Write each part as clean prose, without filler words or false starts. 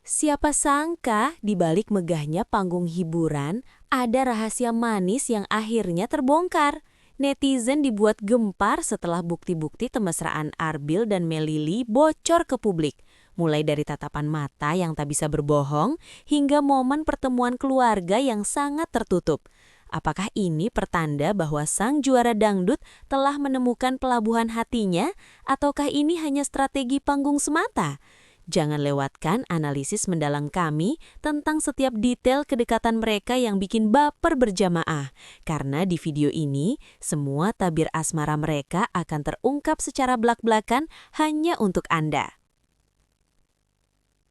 Siapa sangka di balik megahnya panggung hiburan, ada rahasia manis yang akhirnya terbongkar. Netizen dibuat gempar setelah bukti-bukti kemesraan Arbil dan Melili bocor ke publik. Mulai dari tatapan mata yang tak bisa berbohong, hingga momen pertemuan keluarga yang sangat tertutup. Apakah ini pertanda bahwa sang juara dangdut telah menemukan pelabuhan hatinya, ataukah ini hanya strategi panggung semata? Jangan lewatkan analisis mendalam kami tentang setiap detail kedekatan mereka yang bikin baper berjamaah. Karena di video ini, semua tabir asmara mereka akan terungkap secara belak-belakan hanya untuk Anda.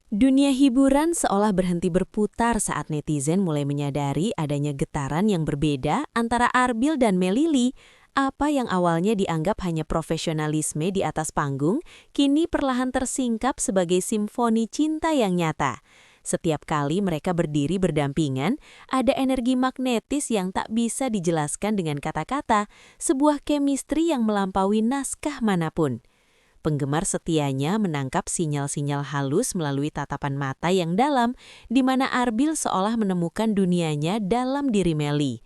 Dunia hiburan seolah berhenti berputar saat netizen mulai menyadari adanya getaran yang berbeda antara Arbil dan Melili. Apa yang awalnya dianggap hanya profesionalisme di atas panggung, kini perlahan tersingkap sebagai simfoni cinta yang nyata. Setiap kali mereka berdiri berdampingan, ada energi magnetis yang tak bisa dijelaskan dengan kata-kata, sebuah chemistry yang melampaui naskah manapun. Penggemar setianya menangkap sinyal-sinyal halus melalui tatapan mata yang dalam, di mana Arbil seolah menemukan dunianya dalam diri Meli.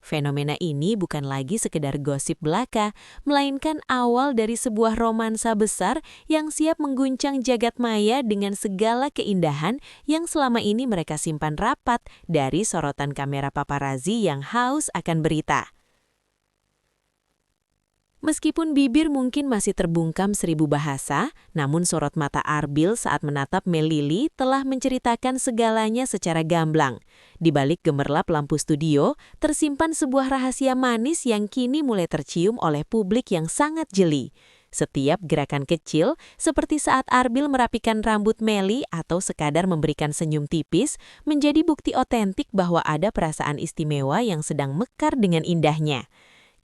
Fenomena ini bukan lagi sekedar gosip belaka, melainkan awal dari sebuah romansa besar yang siap mengguncang jagat maya dengan segala keindahan yang selama ini mereka simpan rapat dari sorotan kamera paparazzi yang haus akan berita. Meskipun bibir mungkin masih terbungkam 1000 bahasa, namun sorot mata Arbil saat menatap Melili telah menceritakan segalanya secara gamblang. Di balik gemerlap lampu studio, tersimpan sebuah rahasia manis yang kini mulai tercium oleh publik yang sangat jeli. Setiap gerakan kecil, seperti saat Arbil merapikan rambut Meli atau sekadar memberikan senyum tipis, menjadi bukti otentik bahwa ada perasaan istimewa yang sedang mekar dengan indahnya.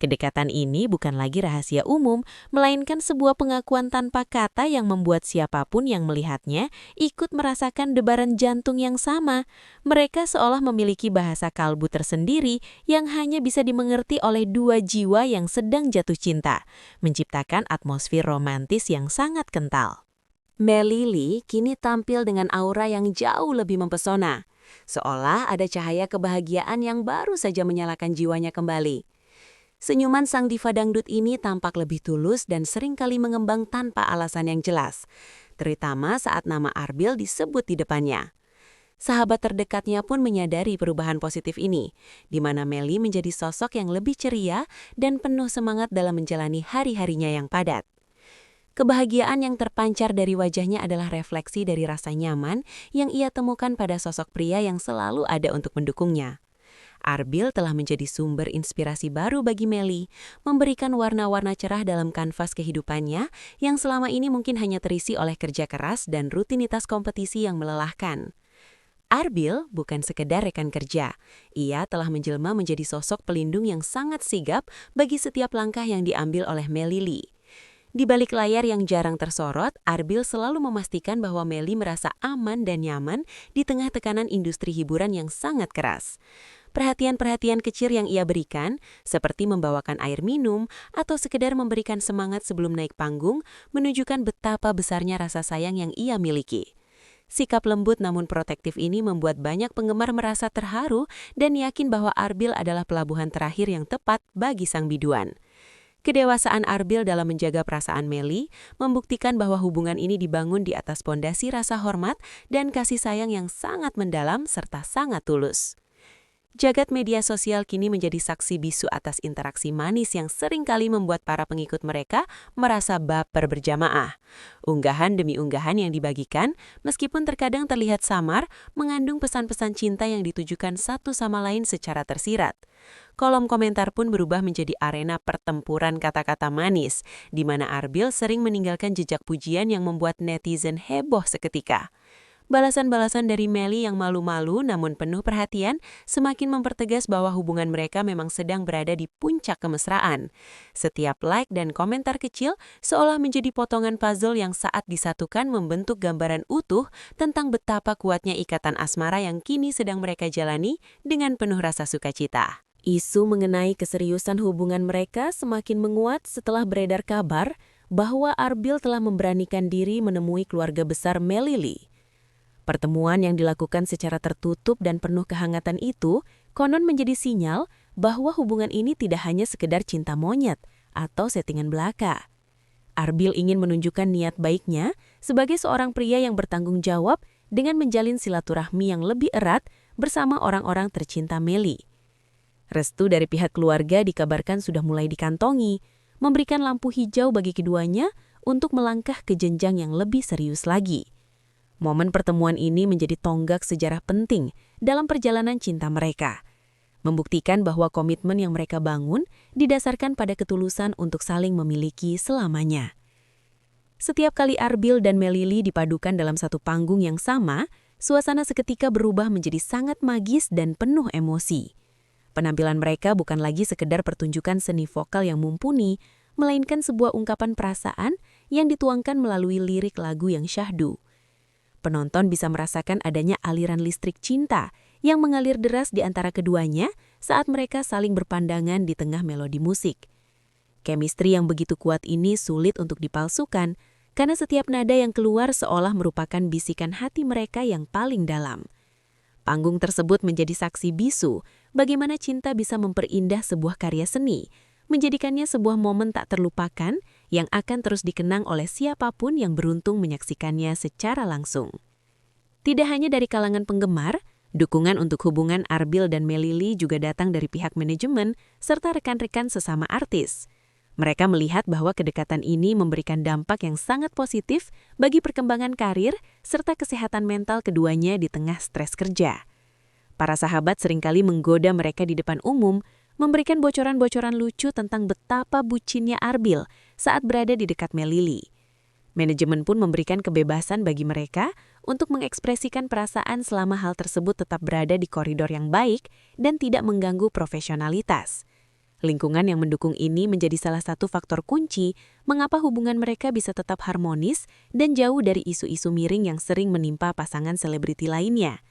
Kedekatan ini bukan lagi rahasia umum, melainkan sebuah pengakuan tanpa kata yang membuat siapapun yang melihatnya ikut merasakan debaran jantung yang sama. Mereka seolah memiliki bahasa kalbu tersendiri yang hanya bisa dimengerti oleh dua jiwa yang sedang jatuh cinta, menciptakan atmosfer romantis yang sangat kental. Melili kini tampil dengan aura yang jauh lebih mempesona, seolah ada cahaya kebahagiaan yang baru saja menyalakan jiwanya kembali. Senyuman sang diva dangdut ini tampak lebih tulus dan seringkali mengembang tanpa alasan yang jelas, terutama saat nama Arbil disebut di depannya. Sahabat terdekatnya pun menyadari perubahan positif ini, di mana Meli menjadi sosok yang lebih ceria dan penuh semangat dalam menjalani hari-harinya yang padat. Kebahagiaan yang terpancar dari wajahnya adalah refleksi dari rasa nyaman yang ia temukan pada sosok pria yang selalu ada untuk mendukungnya. Arbil telah menjadi sumber inspirasi baru bagi Meli, memberikan warna-warna cerah dalam kanvas kehidupannya yang selama ini mungkin hanya terisi oleh kerja keras dan rutinitas kompetisi yang melelahkan. Arbil bukan sekedar rekan kerja, ia telah menjelma menjadi sosok pelindung yang sangat sigap bagi setiap langkah yang diambil oleh Melili. Di balik layar yang jarang tersorot, Arbil selalu memastikan bahwa Meli merasa aman dan nyaman di tengah tekanan industri hiburan yang sangat keras. Perhatian-perhatian kecil yang ia berikan, seperti membawakan air minum atau sekedar memberikan semangat sebelum naik panggung, menunjukkan betapa besarnya rasa sayang yang ia miliki. Sikap lembut namun protektif ini membuat banyak penggemar merasa terharu dan yakin bahwa Arbil adalah pelabuhan terakhir yang tepat bagi sang biduan. Kedewasaan Arbil dalam menjaga perasaan Meli membuktikan bahwa hubungan ini dibangun di atas pondasi rasa hormat dan kasih sayang yang sangat mendalam serta sangat tulus. Jagat media sosial kini menjadi saksi bisu atas interaksi manis yang seringkali membuat para pengikut mereka merasa baper berjamaah. Unggahan demi unggahan yang dibagikan, meskipun terkadang terlihat samar, mengandung pesan-pesan cinta yang ditujukan satu sama lain secara tersirat. Kolom komentar pun berubah menjadi arena pertempuran kata-kata manis, di mana Arbil sering meninggalkan jejak pujian yang membuat netizen heboh seketika. Balasan-balasan dari Meli yang malu-malu namun penuh perhatian semakin mempertegas bahwa hubungan mereka memang sedang berada di puncak kemesraan. Setiap like dan komentar kecil seolah menjadi potongan puzzle yang saat disatukan membentuk gambaran utuh tentang betapa kuatnya ikatan asmara yang kini sedang mereka jalani dengan penuh rasa sukacita. Isu mengenai keseriusan hubungan mereka semakin menguat setelah beredar kabar bahwa Arbil telah memberanikan diri menemui keluarga besar Melili. Pertemuan yang dilakukan secara tertutup dan penuh kehangatan itu konon menjadi sinyal bahwa hubungan ini tidak hanya sekedar cinta monyet atau settingan belaka. Arbil ingin menunjukkan niat baiknya sebagai seorang pria yang bertanggung jawab dengan menjalin silaturahmi yang lebih erat bersama orang-orang tercinta Melly. Restu dari pihak keluarga dikabarkan sudah mulai dikantongi, memberikan lampu hijau bagi keduanya untuk melangkah ke jenjang yang lebih serius lagi. Momen pertemuan ini menjadi tonggak sejarah penting dalam perjalanan cinta mereka, membuktikan bahwa komitmen yang mereka bangun didasarkan pada ketulusan untuk saling memiliki selamanya. Setiap kali Arbil dan Melly dipadukan dalam satu panggung yang sama, suasana seketika berubah menjadi sangat magis dan penuh emosi. Penampilan mereka bukan lagi sekedar pertunjukan seni vokal yang mumpuni, melainkan sebuah ungkapan perasaan yang dituangkan melalui lirik lagu yang syahdu. Penonton bisa merasakan adanya aliran listrik cinta yang mengalir deras di antara keduanya saat mereka saling berpandangan di tengah melodi musik. Chemistry yang begitu kuat ini sulit untuk dipalsukan, karena setiap nada yang keluar seolah merupakan bisikan hati mereka yang paling dalam. Panggung tersebut menjadi saksi bisu bagaimana cinta bisa memperindah sebuah karya seni, menjadikannya sebuah momen tak terlupakan yang akan terus dikenang oleh siapapun yang beruntung menyaksikannya secara langsung. Tidak hanya dari kalangan penggemar, dukungan untuk hubungan Arbil dan Melly juga datang dari pihak manajemen serta rekan-rekan sesama artis. Mereka melihat bahwa kedekatan ini memberikan dampak yang sangat positif bagi perkembangan karir serta kesehatan mental keduanya di tengah stres kerja. Para sahabat seringkali menggoda mereka di depan umum, memberikan bocoran-bocoran lucu tentang betapa bucinnya Arbil saat berada di dekat Melly. Manajemen pun memberikan kebebasan bagi mereka untuk mengekspresikan perasaan selama hal tersebut tetap berada di koridor yang baik dan tidak mengganggu profesionalitas. Lingkungan yang mendukung ini menjadi salah satu faktor kunci mengapa hubungan mereka bisa tetap harmonis dan jauh dari isu-isu miring yang sering menimpa pasangan selebriti lainnya.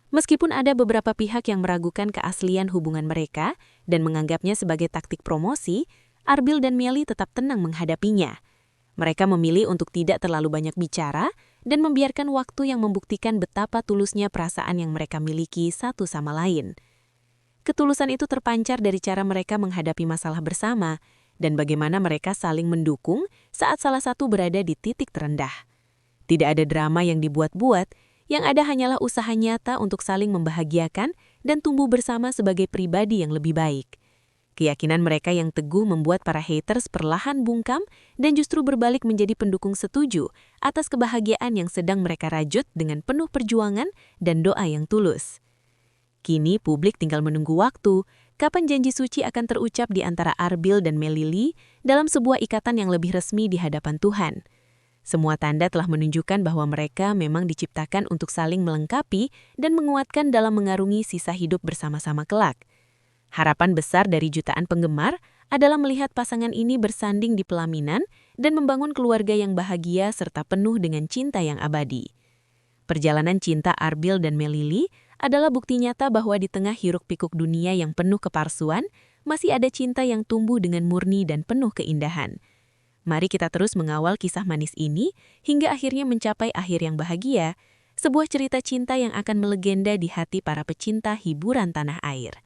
Meskipun ada beberapa pihak yang meragukan keaslian hubungan mereka dan menganggapnya sebagai taktik promosi, Arbil dan Melly tetap tenang menghadapinya. Mereka memilih untuk tidak terlalu banyak bicara dan membiarkan waktu yang membuktikan betapa tulusnya perasaan yang mereka miliki satu sama lain. Ketulusan itu terpancar dari cara mereka menghadapi masalah bersama dan bagaimana mereka saling mendukung saat salah satu berada di titik terendah. Tidak ada drama yang dibuat-buat, yang ada hanyalah usaha nyata untuk saling membahagiakan dan tumbuh bersama sebagai pribadi yang lebih baik. Keyakinan mereka yang teguh membuat para haters perlahan bungkam dan justru berbalik menjadi pendukung setuju atas kebahagiaan yang sedang mereka rajut dengan penuh perjuangan dan doa yang tulus. Kini publik tinggal menunggu waktu, kapan janji suci akan terucap di antara Arbil dan Melly dalam sebuah ikatan yang lebih resmi di hadapan Tuhan. Semua tanda telah menunjukkan bahwa mereka memang diciptakan untuk saling melengkapi dan menguatkan dalam mengarungi sisa hidup bersama-sama kelak. Harapan besar dari jutaan penggemar adalah melihat pasangan ini bersanding di pelaminan dan membangun keluarga yang bahagia serta penuh dengan cinta yang abadi. Perjalanan cinta Arbil dan Melly adalah bukti nyata bahwa di tengah hiruk-pikuk dunia yang penuh kepalsuan, masih ada cinta yang tumbuh dengan murni dan penuh keindahan. Mari kita terus mengawal kisah manis ini hingga akhirnya mencapai akhir yang bahagia, sebuah cerita cinta yang akan melegenda di hati para pecinta hiburan tanah air.